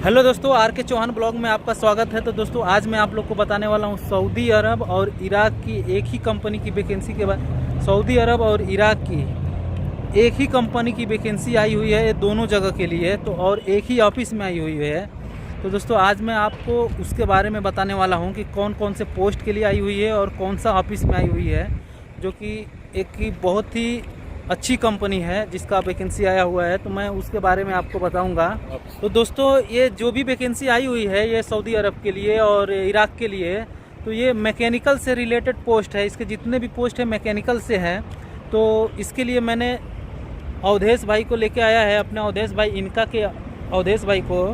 Hello दोस्तों, are के Chauhan blog में आपका स्वागत है। तो दोस्तों आज मैं आप लोग को बताने वाला हूं सऊदी अरब और इराक की एक ही कंपनी की वैकेंसी के बाद। सऊदी अरब और इराक की एक ही कंपनी की वैकेंसी आई हुई है, ये दोनों जगह के लिए तो, और एक ही ऑफिस में आई हुई है। तो दोस्तों आज मैं आपको उसके बारे में बताने वाला हूँ कि कौन कौन से पोस्ट के लिए आई हुई है और कौन सा ऑफिस में आई हुई है, जो कि एक की बहुत ही अच्छी कंपनी है जिसका वैकेंसी आया हुआ है। तो मैं उसके बारे में आपको बताऊंगा। तो दोस्तों ये जो भी वैकेंसी आई हुई है ये सऊदी अरब के लिए और इराक के लिए, तो ये मैकेनिकल से रिलेटेड पोस्ट है। इसके जितने भी पोस्ट है मैकेनिकल से हैं। तो इसके लिए मैंने अवधेश भाई को लेके आया है, अपने अवधेश भाई इनका के अवधेश भाई को।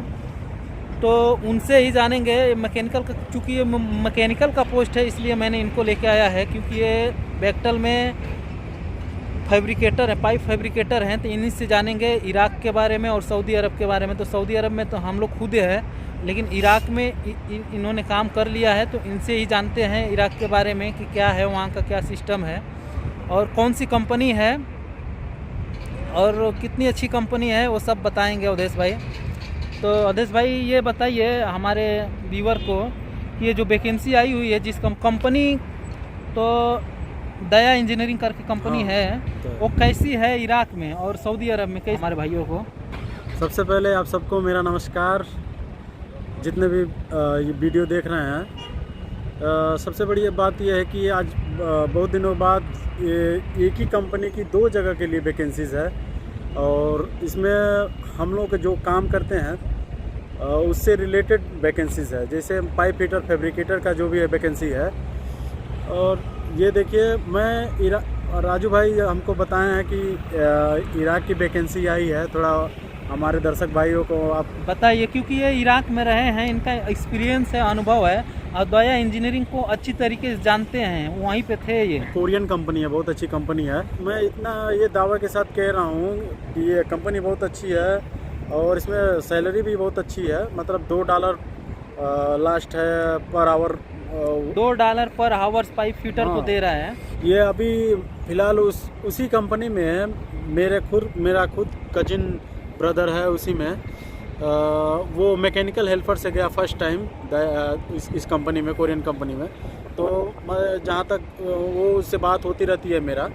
तो उनसे ही जानेंगे मैकेनिकल का, चूँकि ये मैकेनिकल का पोस्ट है इसलिए मैंने इनको लेके आया है, क्योंकि ये बैक्टल में फैब्रिकेटर है, पाइप फैब्रिकेटर हैं। तो इन्हीं से जानेंगे इराक के बारे में और सऊदी अरब के बारे में। तो सऊदी अरब में तो हम लोग खुद है, लेकिन इराक में इन्होंने काम कर लिया है। तो इनसे ही जानते हैं इराक के बारे में कि क्या है, वहाँ का क्या सिस्टम है और कौन सी कंपनी है और कितनी अच्छी कंपनी है, वो सब बताएंगे अवधेश भाई। तो अवधेश भाई ये बताइए हमारे व्यूअर को कि ये जो वैकेंसी आई हुई है जिस कंपनी, तो दया इंजीनियरिंग करके कंपनी है, वो कैसी है इराक में और सऊदी अरब में, कैसे हमारे भाइयों को। सबसे पहले आप सबको मेरा नमस्कार, जितने भी ये वीडियो देख रहे हैं। सबसे बड़ी बात यह है कि आज बहुत दिनों बाद एक ही कंपनी की दो जगह के लिए वैकेंसीज है, और इसमें हम लोग जो काम करते हैं उससे रिलेटेड वैकेंसीज है। जैसे पाइप फिटर फैब्रिकेटर का जो भी है वैकेंसी है। और ये देखिए, मैं राजू भाई हमको बताए हैं कि इराक की वैकेंसी आई है। थोड़ा हमारे दर्शक भाइयों को आप बताइए, क्योंकि ये इराक में रहे हैं, इनका एक्सपीरियंस है, अनुभव है और दया इंजीनियरिंग को अच्छी तरीके से जानते हैं, वहीं पे थे। ये कोरियन कंपनी है, बहुत अच्छी कंपनी है। मैं इतना ये दावा के साथ कह रहा हूँ कि ये कंपनी बहुत अच्छी है और इसमें सैलरी भी बहुत अच्छी है। मतलब $2 लास्ट है पर आवर, $2 पर आवर्स पाइप फिटर को दे रहा है। ये अभी फ़िलहाल उसी कंपनी में है। मेरा खुद कजिन ब्रदर है उसी में। वो मैकेनिकल हेल्पर से गया फर्स्ट टाइम इस कंपनी में, कोरियन कंपनी में। तो मैं जहाँ तक वो उससे बात होती रहती है मेरा,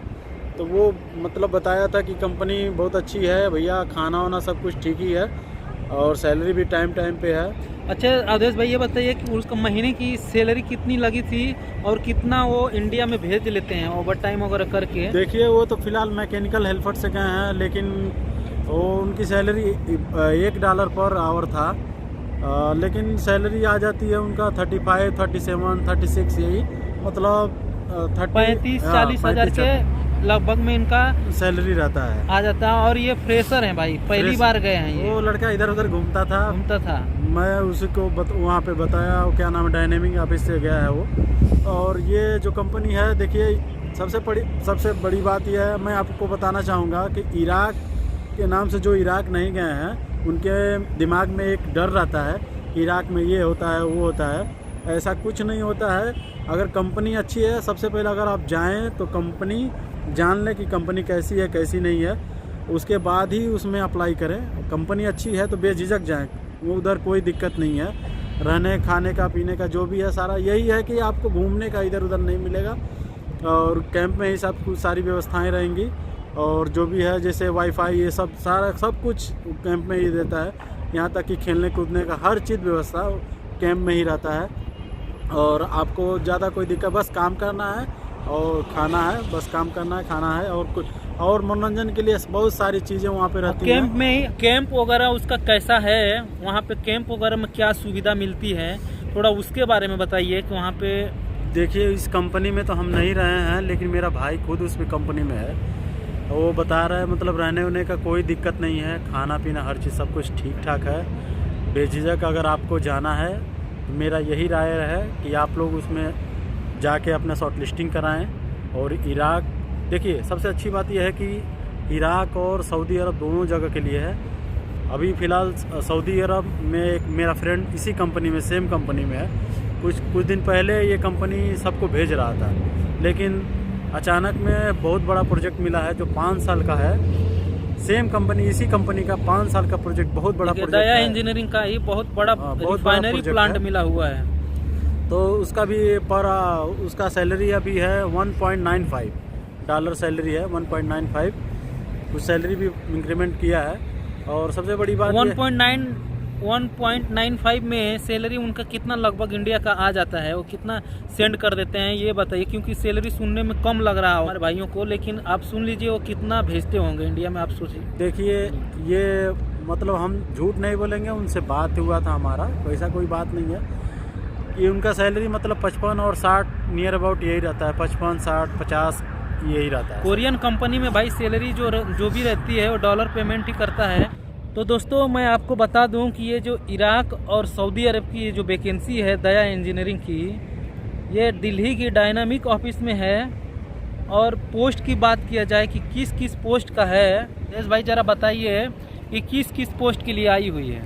तो वो मतलब बताया था कि कंपनी बहुत अच्छी है भैया, खाना वाना सब कुछ ठीक ही है और सैलरी भी टाइम पे है। अच्छा अवधेश भाई ये बताइए कि उसका महीने की सैलरी कितनी लगी थी और कितना वो इंडिया में भेज लेते हैं ओवर टाइम वगैरह करके। देखिए, वो तो फिलहाल मैकेनिकल हेल्पर से गए हैं, लेकिन वो उनकी सैलरी $1 पर आवर था। लेकिन सैलरी आ जाती है उनका 35, 37, 36, यही मतलब 35-40 हज़ार के लगभग में इनका सैलरी रहता है, आ जाता है। और ये फ्रेशर हैं भाई, पहली बार गए हैं। ये वो लड़का इधर उधर घूमता था। मैं उसी को वहाँ पे बताया, वो क्या नाम है, डायनेमिक ऑफिस से गया है वो। और ये जो कंपनी है, देखिए सबसे बड़ी बात यह है, मैं आपको बताना चाहूँगा कि इराक के नाम से जो इराक नहीं गए हैं उनके दिमाग में एक डर रहता है कि इराक में ये होता है वो होता है। ऐसा कुछ नहीं होता है। अगर कंपनी अच्छी है, सबसे पहले अगर आप जाएँ तो कंपनी जान लें कि कंपनी कैसी है कैसी नहीं है, उसके बाद ही उसमें अप्लाई करें। कंपनी अच्छी है तो बेझिझक जाएं, वो उधर कोई दिक्कत नहीं है। रहने खाने का पीने का जो भी है सारा यही है कि आपको घूमने का इधर उधर नहीं मिलेगा, और कैंप में ही सारी व्यवस्थाएं रहेंगी। और जो भी है जैसे वाईफाई ये सब कुछ कैंप में ही देता है। यहाँ तक कि खेलने कूदने का हर चीज़ व्यवस्था कैंप में ही रहता है। और आपको ज़्यादा कोई दिक्कत, बस काम करना है और खाना है, बस काम करना है, खाना है, और कुछ और मनोरंजन के लिए बहुत सारी चीज़ें वहाँ पे रहती हैं। कैंप में ही कैंप वगैरह उसका कैसा है, वहाँ पे कैंप वगैरह में क्या सुविधा मिलती है, थोड़ा उसके बारे में बताइए कि वहाँ पे। देखिए, इस कंपनी में तो हम नहीं रहे हैं, लेकिन मेरा भाई खुद उसमें कंपनी में है। वो बता रहा है मतलब रहने वहने का कोई दिक्कत नहीं है, खाना पीना हर चीज़ सब कुछ ठीक ठाक है। बेझिझक अगर आपको जाना है तो मेरा यही राय है कि आप लोग उसमें जाके अपना शॉर्ट लिस्टिंग कराएँ। और इराक, देखिए सबसे अच्छी बात यह है कि इराक और सऊदी अरब दोनों जगह के लिए है। अभी फ़िलहाल सऊदी अरब में एक मेरा फ्रेंड इसी कंपनी में, सेम कंपनी में है। कुछ दिन पहले ये कंपनी सबको भेज रहा था, लेकिन अचानक में बहुत बड़ा प्रोजेक्ट मिला है जो 5 साल का है। सेम कंपनी, इसी कंपनी का 5 साल का प्रोजेक्ट, बहुत बड़ा प्रोजेक्ट दया है। इंजीनियरिंग का ही बहुत बड़ा बहुत बड़ा रिफाइनरी project प्लांट है। मिला हुआ है। तो उसका भी उसका सैलरी अभी है $1.95 सैलरी है, 1.95। कुछ सैलरी भी इंक्रीमेंट किया है। और सबसे बड़ी बात 1.95 में सैलरी उनका कितना लगभग इंडिया का आ जाता है, वो कितना सेंड कर देते हैं ये बताइए, क्योंकि सैलरी सुनने में कम लग रहा है हमारे भाइयों को, लेकिन आप सुन लीजिए वो कितना भेजते होंगे इंडिया में, आप सोचिए। देखिए, ये मतलब हम झूठ नहीं बोलेंगे, उनसे बात हुआ था हमारा, वैसा कोई बात नहीं है कि उनका सैलरी मतलब 55 और 60 नियर अबाउट यही रहता है, 55, 60, 50 यही रहता है। कोरियन कंपनी में भाई सैलरी जो भी रहती है वो डॉलर पेमेंट ही करता है। तो दोस्तों मैं आपको बता दूं कि ये जो इराक और सऊदी अरब की ये जो वैकेंसी है दया इंजीनियरिंग की, ये दिल्ली की डायनामिक ऑफिस में है। और पोस्ट की बात किया जाए कि किस किस पोस्ट का है, यस भाई ज़रा बताइए कि किस किस पोस्ट के लिए आई हुई है।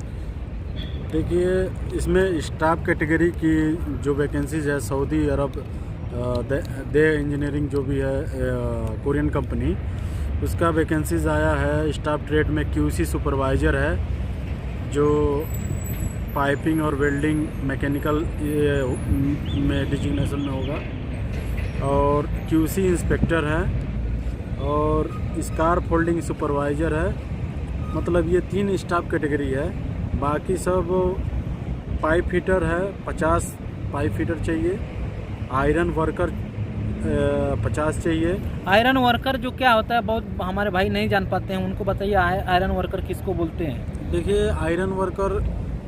देखिए, इसमें स्टाफ कैटेगरी की जो वैकेंसीज है, सऊदी अरब दया इंजीनियरिंग जो भी है कोरियन कंपनी, उसका वैकेंसीज आया है। स्टाफ ट्रेड में QC सुपरवाइज़र है, जो पाइपिंग और वेल्डिंग मैकेनिकल में डिजिग्नेशन में होगा। और QC इंस्पेक्टर है और स्कार फोल्डिंग सुपरवाइज़र है। मतलब ये 3 स्टाफ कैटेगरी है। बाकी सब पाइप फिटर है, 50 पाइप फिटर चाहिए। आयरन वर्कर 50 चाहिए। आयरन वर्कर जो क्या होता है बहुत हमारे भाई नहीं जान पाते हैं, उनको बताइए आयरन वर्कर किसको बोलते हैं। देखिए, आयरन वर्कर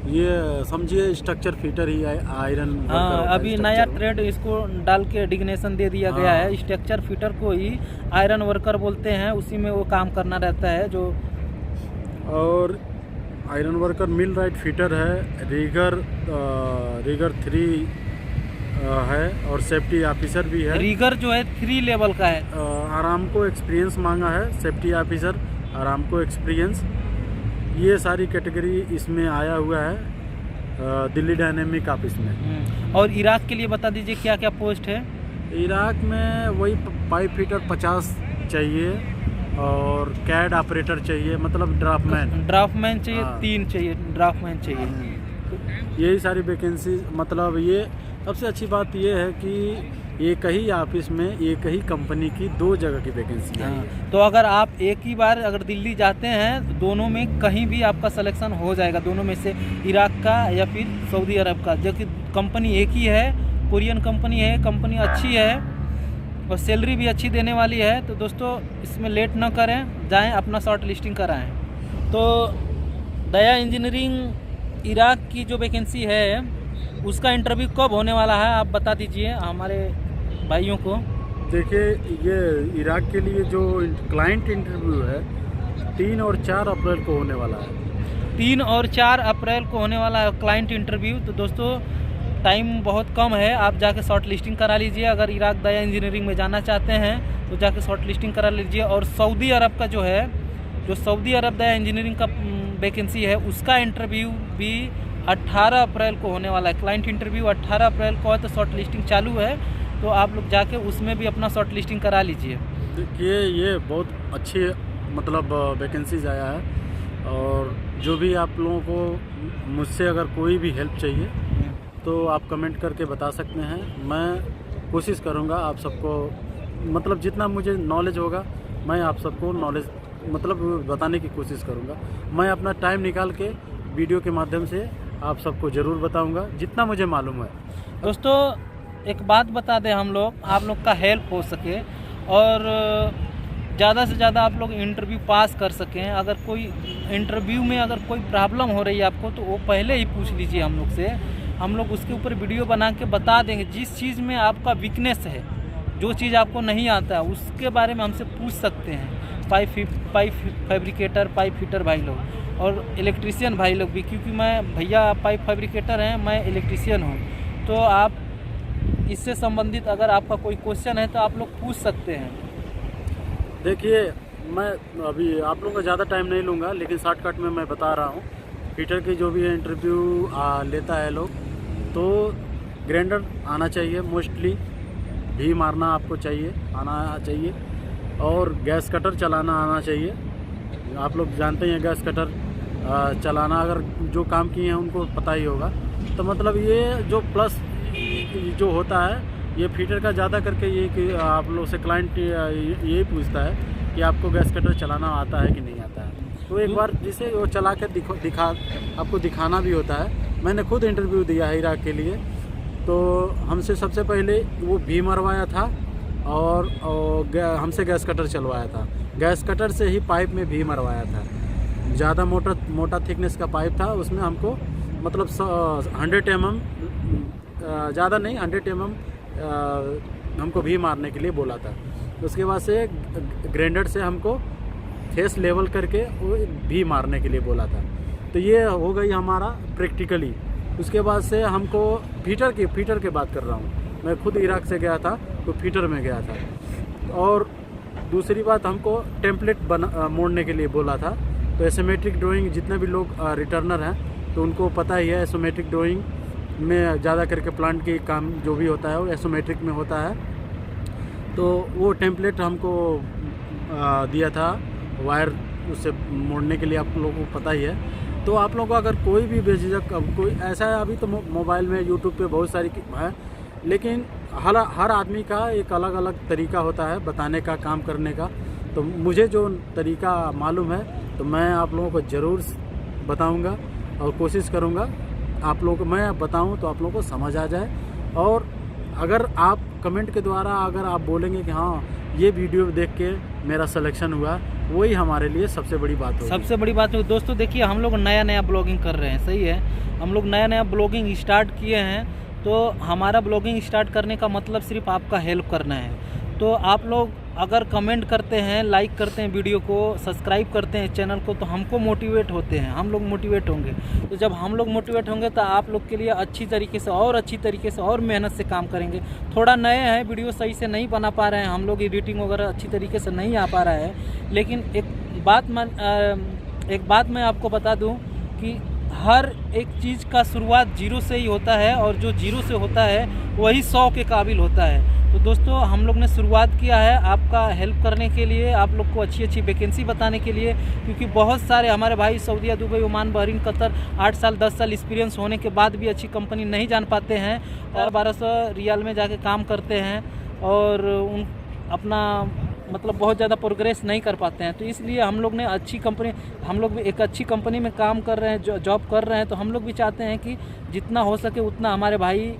ये समझिए स्ट्रक्चर फिटर ही है, आयरन वर्कर होता है, अभी नया ट्रेड इसको डाल के डिग्नेशन दे दिया गया है। स्ट्रक्चर फिटर को ही आयरन वर्कर बोलते हैं, उसी में वो काम करना रहता है जो। और आयरन वर्कर मिल राइट फिटर है, रीगर 3 है और सेफ्टी ऑफिसर भी है। रीगर जो है 3 लेवल का है। आरामको एक्सपीरियंस मांगा है, सेफ्टी ऑफिसर, आरामको एक्सपीरियंस, ये सारी कैटेगरी इसमें आया हुआ है दिल्ली डायनेमिक ऑफिस में। और इराक के लिए बता दीजिए क्या क्या पोस्ट है। इराक में वही पाइप फिटर 50 चाहिए और कैड ऑपरेटर चाहिए, मतलब ड्राफ्टमैन चाहिए। 3 चाहिए ड्राफ्टमैन चाहिए। यही सारी वैकेंसी। मतलब ये सबसे अच्छी बात ये है कि एक ही ऑफिस में एक ही कंपनी की 2 जगह की वैकेंसी है। तो अगर आप एक ही बार अगर दिल्ली जाते हैं, दोनों में कहीं भी आपका सिलेक्शन हो जाएगा, दोनों में से इराक का या फिर सऊदी अरब का, जो कि कंपनी एक ही है, कोरियन कंपनी है, कंपनी अच्छी है और सैलरी भी अच्छी देने वाली है। तो दोस्तों इसमें लेट ना करें, जाएं अपना शॉर्ट लिस्टिंग कराएं। तो दया इंजीनियरिंग इराक की जो वैकेंसी है उसका इंटरव्यू कब होने वाला है आप बता दीजिए हमारे भाइयों को। देखिए, ये इराक के लिए जो क्लाइंट इंटरव्यू है 3 और 4 अप्रैल को होने वाला है। 3 और 4 अप्रैल को होने वाला है क्लाइंट इंटरव्यू। तो दोस्तों टाइम बहुत कम है, आप जाके शॉर्ट लिस्टिंग करा लीजिए। अगर इराक दया इंजीनियरिंग में जाना चाहते हैं तो जाके शॉर्ट लिस्टिंग करा लीजिए। और सऊदी अरब का जो है, जो सऊदी अरब दया इंजीनियरिंग का वैकेंसी है, उसका इंटरव्यू भी 18 अप्रैल को होने वाला है। क्लाइंट इंटरव्यू 18 अप्रैल को है, तो शॉर्ट लिस्टिंग चालू है, तो आप लोग जाके उसमें भी अपना शॉर्ट लिस्टिंग करा लीजिए। देखिए, ये बहुत अच्छी मतलब वैकेंसीज आया है। और जो भी आप लोगों को मुझसे अगर कोई भी हेल्प चाहिए तो आप कमेंट करके बता सकते हैं। मैं कोशिश करूँगा आप सबको, मतलब जितना मुझे नॉलेज होगा मैं आप सबको नॉलेज मतलब बताने की कोशिश करूँगा। मैं अपना टाइम निकाल के वीडियो के माध्यम से आप सबको ज़रूर बताऊंगा जितना मुझे मालूम है। दोस्तों एक बात बता दें, हम लोग आप लोग का हेल्प हो सके और ज़्यादा से ज़्यादा आप लोग इंटरव्यू पास कर सकें। अगर कोई इंटरव्यू में अगर कोई प्रॉब्लम हो रही है आपको, तो वो पहले ही पूछ लीजिए हम लोग से, हम लोग उसके ऊपर वीडियो बना के बता देंगे। जिस चीज़ में आपका वीकनेस है, जो चीज़ आपको नहीं आता है, उसके बारे में हमसे पूछ सकते हैं। पाइप फैब्रिकेटर, पाइप फिटर भाई लोग और इलेक्ट्रीशियन भाई लोग भी, क्योंकि मैं भैया पाइप फैब्रिकेटर हैं, मैं इलेक्ट्रीशियन हूँ। तो आप इससे संबंधित अगर आपका कोई क्वेश्चन है तो आप लोग पूछ सकते हैं। देखिए, मैं अभी आप लोगों का ज़्यादा टाइम नहीं लूँगा, लेकिन शॉर्टकट में मैं बता रहा हूँ। फिटर की जो भी इंटरव्यू लेता है लोग, तो ग्राइंडर आना चाहिए, मोस्टली भी मारना आपको चाहिए, आना चाहिए, और गैस कटर चलाना आना चाहिए, आप लोग जानते ही हैं गैस कटर चलाना, अगर जो काम किए हैं उनको पता ही होगा। तो मतलब ये जो प्लस जो होता है ये फीटर का ज़्यादा करके ये कि आप लोग से क्लाइंट यही पूछता है कि आपको गैस कटर चलाना आता है कि नहीं आता है। तो एक बार जिसे वो चला कर आपको दिखाना भी होता है। मैंने खुद इंटरव्यू दिया है इराक के लिए, तो हमसे सबसे पहले वो भी मरवाया था और हमसे गैस कटर चलवाया था। गैस कटर से ही पाइप में भी मरवाया था। ज़्यादा मोटा थिकनेस का पाइप था, उसमें हमको मतलब 100 mm ज़्यादा नहीं 100 mm हमको भी मारने के लिए बोला था। उसके बाद से ग्राइंडर से हमको फेस लेवल करके वो भी मारने के लिए बोला था। तो ये हो गई हमारा प्रैक्टिकली। उसके बाद से हमको फीटर की बात कर रहा हूँ, मैं खुद इराक से गया था तो फीटर में गया था। और दूसरी बात हमको टेम्पलेट मोड़ने के लिए बोला था। तो एसोमेट्रिक ड्राइंग जितने भी लोग रिटर्नर हैं तो उनको पता ही है, एसोमेट्रिक ड्राइंग में ज़्यादा करके प्लांट की काम जो भी होता है वो एसोमेट्रिक में होता है। तो वो टेम्पलेट हमको दिया था वायर उससे मोड़ने के लिए, आप लोगों को पता ही है। तो आप लोगों को अगर कोई भी बेझिझक कोई ऐसा है, अभी तो मोबाइल में यूट्यूब पे बहुत सारी है, लेकिन हर आदमी का एक अलग अलग तरीका होता है बताने का, काम करने का। तो मुझे जो तरीका मालूम है तो मैं आप लोगों को ज़रूर बताऊंगा और कोशिश करूंगा आप लोगों को मैं बताऊं तो आप लोगों को समझ आ जाए। और अगर आप कमेंट के द्वारा अगर आप बोलेंगे कि हाँ ये वीडियो देख के मेरा सिलेक्शन हुआ, वही हमारे लिए सबसे बड़ी बात होगी। सबसे बड़ी बात है दोस्तों, देखिए हम लोग नया ब्लॉगिंग कर रहे हैं, सही है। हम लोग नया ब्लॉगिंग स्टार्ट किए हैं, तो हमारा ब्लॉगिंग स्टार्ट करने का मतलब सिर्फ आपका हेल्प करना है। तो आप लोग अगर कमेंट करते हैं, लाइक करते हैं वीडियो को, सब्सक्राइब करते हैं चैनल को, तो हमको मोटिवेट होते हैं, हम लोग मोटिवेट होंगे। तो जब हम लोग मोटिवेट होंगे तो आप लोग के लिए अच्छी तरीके से और मेहनत से काम करेंगे। थोड़ा नए हैं, वीडियो सही से नहीं बना पा रहे हैं हम लोग, एडिटिंग वगैरह अच्छी तरीके से नहीं आ पा रहा है। लेकिन एक बात मैं आपको बता दूं कि हर एक चीज़ का शुरुआत 0 से ही होता है, और जो 0 से होता है वही 100 के काबिल होता है। तो दोस्तों हम लोग ने शुरुआत किया है आपका हेल्प करने के लिए, आप लोग को अच्छी वैकेंसी बताने के लिए, क्योंकि बहुत सारे हमारे भाई सऊदीया, दुबई, ओमान, बहरीन, कतर 8 साल 10 साल एक्सपीरियंस होने के बाद भी अच्छी कंपनी नहीं जान पाते हैं और 1200 रियाल में जाके काम करते हैं और अपना मतलब बहुत ज़्यादा प्रोग्रेस नहीं कर पाते हैं। तो इसलिए हम लोग भी एक अच्छी कंपनी में काम कर रहे हैं, जॉब कर रहे हैं। तो हम लोग भी चाहते हैं कि जितना हो सके उतना हमारे भाई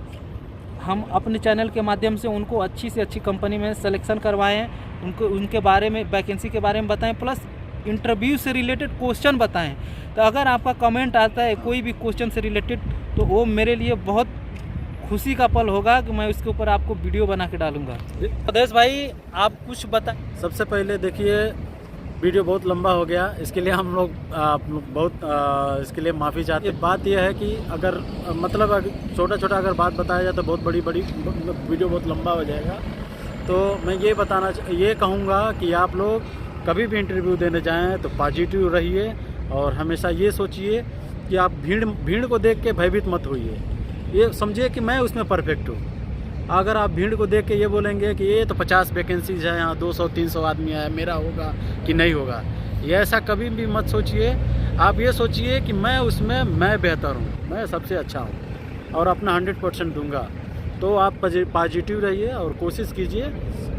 हम अपने चैनल के माध्यम से उनको अच्छी से अच्छी कंपनी में सिलेक्शन करवाएं, उनके बारे में, वैकेंसी के बारे में बताएं, प्लस इंटरव्यू से रिलेटेड क्वेश्चन बताएं। तो अगर आपका कमेंट आता है कोई भी क्वेश्चन से रिलेटेड, तो वो मेरे लिए बहुत खुशी का पल होगा कि मैं उसके ऊपर आपको वीडियो बना के डालूंगा। अदेश भाई आप कुछ बताएं। सबसे पहले देखिए वीडियो बहुत लंबा हो गया, इसके लिए हम लोग इसके लिए माफ़ी चाहते हैं। बात यह है कि अगर मतलब छोटा अगर बात बताया जाए तो बहुत बड़ी वीडियो बहुत लंबा हो जाएगा। तो मैं ये कहूँगा कि आप लोग कभी भी इंटरव्यू देने जाएं तो पॉजिटिव रहिए और हमेशा ये सोचिए कि आप भीड़ को देख के भयभीत मत होइए। ये समझिए कि मैं उसमें परफेक्ट हूँ। अगर आप भीड़ को देख के ये बोलेंगे कि ये तो 50 वैकेंसीज है, यहाँ 200-300 आदमी है, मेरा होगा कि नहीं होगा, ये ऐसा कभी भी मत सोचिए। आप ये सोचिए कि मैं बेहतर हूँ, मैं सबसे अच्छा हूँ और अपना 100% दूंगा। तो आप पॉजिटिव रहिए और कोशिश कीजिए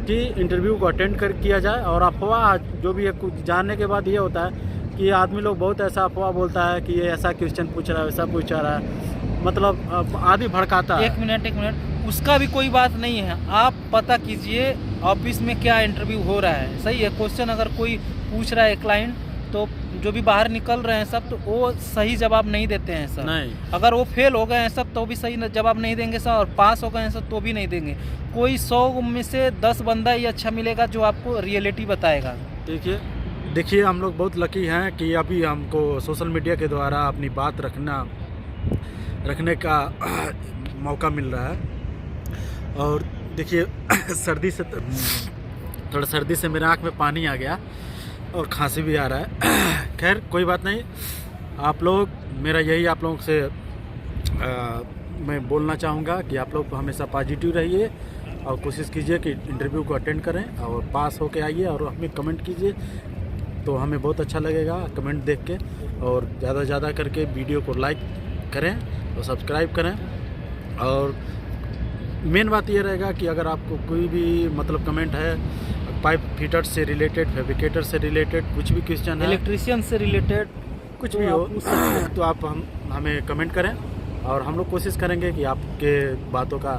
कि इंटरव्यू को अटेंड किया जाए। और अफवाह जो भी है, कुछ जानने के बाद ये होता है कि आदमी लोग बहुत ऐसा अफवाह बोलता है कि ये ऐसा क्वेश्चन पूछ रहा है, वैसा पूछ रहा है, मतलब आदमी भड़काता है। एक मिनट, उसका भी कोई बात नहीं है। आप पता कीजिए ऑफिस में क्या इंटरव्यू हो रहा है, सही है। क्वेश्चन अगर कोई पूछ रहा है क्लाइंट, तो जो भी बाहर निकल रहे हैं सब, तो वो सही जवाब नहीं देते हैं सर। नहीं, अगर वो फेल हो गए हैं सब तो भी सही जवाब नहीं देंगे सर, और पास हो गए हैं सब तो भी नहीं देंगे। कोई 100 में से 10 बंदा ही अच्छा मिलेगा जो आपको रियलिटी बताएगा। देखिए हम लोग बहुत लकी हैं कि अभी हमको सोशल मीडिया के द्वारा अपनी बात रखने का मौका मिल रहा है। और देखिए थोड़ा सर्दी से मेरे आँख में पानी आ गया और खांसी भी आ रहा है। खैर कोई बात नहीं, आप लोग आप लोगों से मैं बोलना चाहूँगा कि आप लोग हमेशा पॉजिटिव रहिए और कोशिश कीजिए कि इंटरव्यू को अटेंड करें और पास होके आइए और हमें कमेंट कीजिए। तो हमें बहुत अच्छा लगेगा कमेंट देख के। और ज़्यादा से ज़्यादा करके वीडियो को लाइक करें और सब्सक्राइब करें। और मेन बात ये रहेगा कि अगर आपको कोई भी मतलब कमेंट है पाइप फिटर से रिलेटेड, फैब्रिकेटर से रिलेटेड, कुछ भी क्वेश्चन है, इलेक्ट्रिशियन से रिलेटेड कुछ भी हो तो आप हमें कमेंट करें और हम लोग कोशिश करेंगे कि आपके बातों का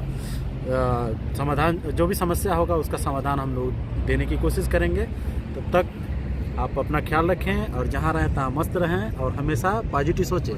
समाधान, जो भी समस्या होगा उसका समाधान हम लोग देने की कोशिश करेंगे। तब तक आप अपना ख्याल रखें और जहाँ रहें तहाँ मस्त रहें और हमेशा पॉजिटिव सोचें।